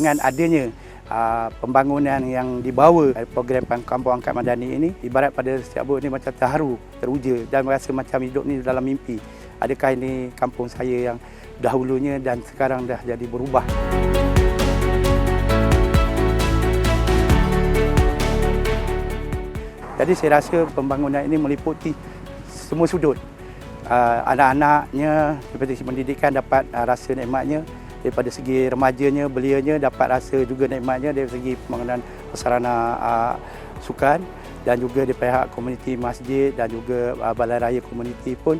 dengan adanya pembangunan yang dibawa program Kampung Angkat Madani ini, ibarat pada setiap buah ini macam terharu, teruja dan merasa macam hidup ni dalam mimpi. Adakah ini kampung saya yang dahulunya dan sekarang dah jadi berubah. Jadi saya rasa pembangunan ini meliputi semua sudut. Anak-anaknya daripada segi pendidikan dapat rasa nikmatnya, daripada segi remajanya, belianya dapat rasa juga nikmatnya dari segi pembangunan sarana sukan, dan juga di pihak komuniti masjid dan juga balai raya komuniti pun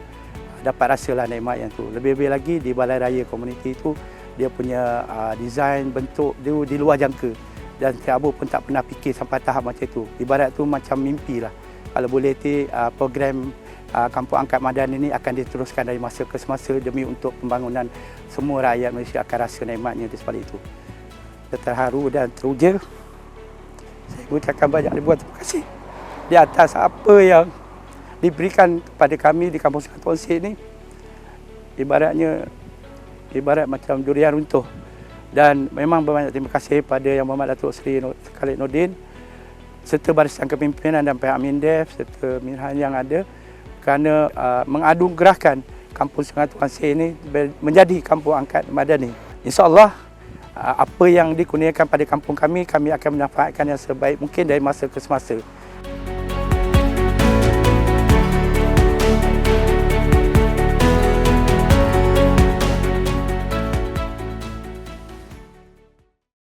dapat rasalah nikmat yang tu. Lebih-lebih lagi di balai raya komuniti itu dia punya desain bentuk dia di luar jangka. Dan Cik Abu pun tak pernah fikir sampai tahap macam itu. Ibarat tu macam mimpi lah. Kalau boleh program Kampung Angkat Madani ini akan diteruskan dari masa ke semasa demi untuk pembangunan semua rakyat Malaysia akan rasa nikmatnya di sebalik itu. Terharu dan teruja. Saya ucapkan banyak ribuan terima kasih di atas apa yang diberikan kepada kami di Kampung Sungai Tonsek ini. Ibarat macam durian runtuh. Dan memang berbanyak terima kasih pada Yang Berhormat Datuk Seri Khalid Nordin serta barisan kepimpinan dan pihak Mindef serta Minhan yang ada kerana menganugerahkan Kampung Sungai Tonsek ini menjadi Kampung Angkat Madani. InsyaAllah apa yang dikurniakan pada kampung kami akan memanfaatkan yang sebaik mungkin dari masa ke semasa.